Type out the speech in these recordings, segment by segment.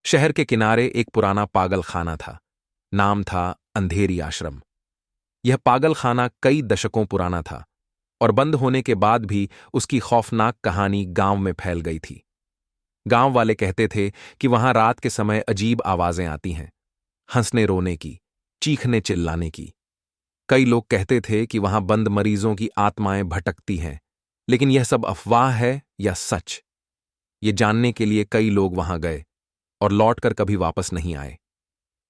शहर के किनारे एक पुराना पागल खाना था। नाम था अंधेरी आश्रम। यह पागल खाना कई दशकों पुराना था और बंद होने के बाद भी उसकी खौफनाक कहानी गांव में फैल गई थी। गांव वाले कहते थे कि वहां रात के समय अजीब आवाजें आती हैं, हंसने रोने की, चीखने चिल्लाने की। कई लोग कहते थे कि वहां बंद मरीजों की आत्माएं भटकती हैं, लेकिन यह सब अफवाह है या सच, ये जानने के लिए कई लोग वहां गए और लौटकर कभी वापस नहीं आए।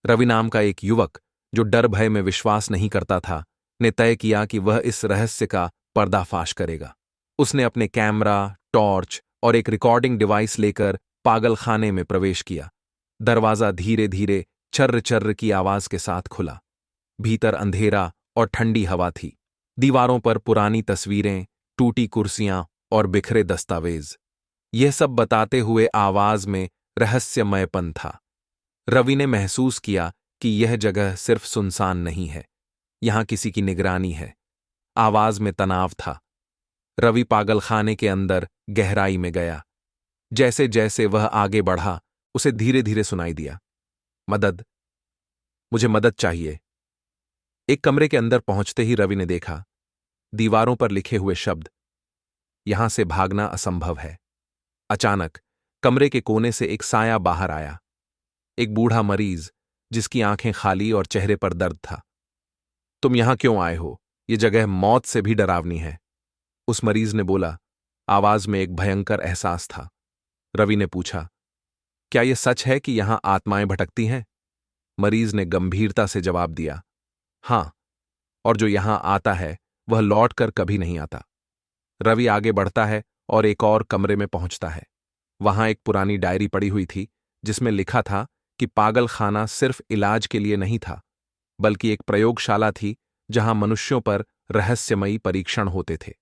रवि नाम का एक युवक, जो डर भय में विश्वास नहीं करता था, ने तय किया कि वह इस रहस्य का पर्दाफाश करेगा। उसने अपने कैमरा, टॉर्च और एक रिकॉर्डिंग डिवाइस लेकर पागल खाने में प्रवेश किया। दरवाजा धीरे धीरे चर्र चर्र की आवाज के साथ खुला। भीतर अंधेरा और ठंडी हवा थी। दीवारों पर पुरानी तस्वीरें, टूटी कुर्सियां और बिखरे दस्तावेज, यह सब बताते हुए आवाज में रहस्यमयपन था। रवि ने महसूस किया कि यह जगह सिर्फ सुनसान नहीं है, यहां किसी की निगरानी है। आवाज में तनाव था। रवि पागलखाने के अंदर गहराई में गया। जैसे जैसे वह आगे बढ़ा, उसे धीरे धीरे सुनाई दिया, मदद, मुझे मदद चाहिए। एक कमरे के अंदर पहुंचते ही रवि ने देखा, दीवारों पर लिखे हुए शब्द, यहां से भागना असंभव है। अचानक कमरे के कोने से एक साया बाहर आया। एक बूढ़ा मरीज, जिसकी आंखें खाली और चेहरे पर दर्द था। तुम यहां क्यों आए हो? यह जगह मौत से भी डरावनी है, उस मरीज ने बोला। आवाज में एक भयंकर एहसास था। रवि ने पूछा, क्या यह सच है कि यहां आत्माएं भटकती हैं? मरीज ने गंभीरता से जवाब दिया, हां, और जो यहां आता है वह लौटकर कभी नहीं आता। रवि आगे बढ़ता है और एक और कमरे में पहुंचता है। वहां एक पुरानी डायरी पड़ी हुई थी, जिसमें लिखा था कि पागल खाना सिर्फ इलाज के लिए नहीं था, बल्कि एक प्रयोगशाला थी जहां मनुष्यों पर रहस्यमयी परीक्षण होते थे।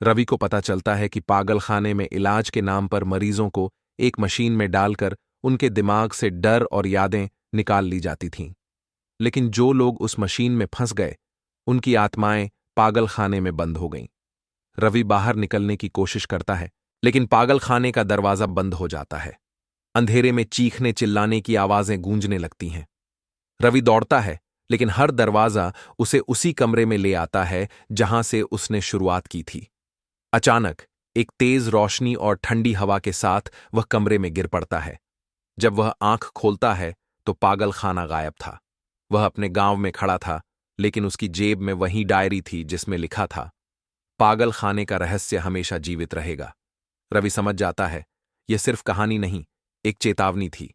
रवि को पता चलता है कि पागल खाने में इलाज के नाम पर मरीजों को एक मशीन में डालकर उनके दिमाग से डर और यादें निकाल ली जाती थीं। लेकिन जो लोग उस मशीन में फंस गए, उनकी आत्माएं पागल खाने में बंद हो गईं। रवि बाहर निकलने की कोशिश करता है, लेकिन पागल खाने का दरवाजा बंद हो जाता है। अंधेरे में चीखने चिल्लाने की आवाजें गूंजने लगती हैं। रवि दौड़ता है, लेकिन हर दरवाजा उसे उसी कमरे में ले आता है जहां से उसने शुरुआत की थी। अचानक एक तेज रोशनी और ठंडी हवा के साथ वह कमरे में गिर पड़ता है। जब वह आंख खोलता है तो पागल खाना गायब था। वह अपने गांव में खड़ा था, लेकिन उसकी जेब में वही डायरी थी जिसमें लिखा था, पागल खाने का रहस्य हमेशा जीवित रहेगा। रवि समझ जाता है, यह सिर्फ कहानी नहीं, एक चेतावनी थी।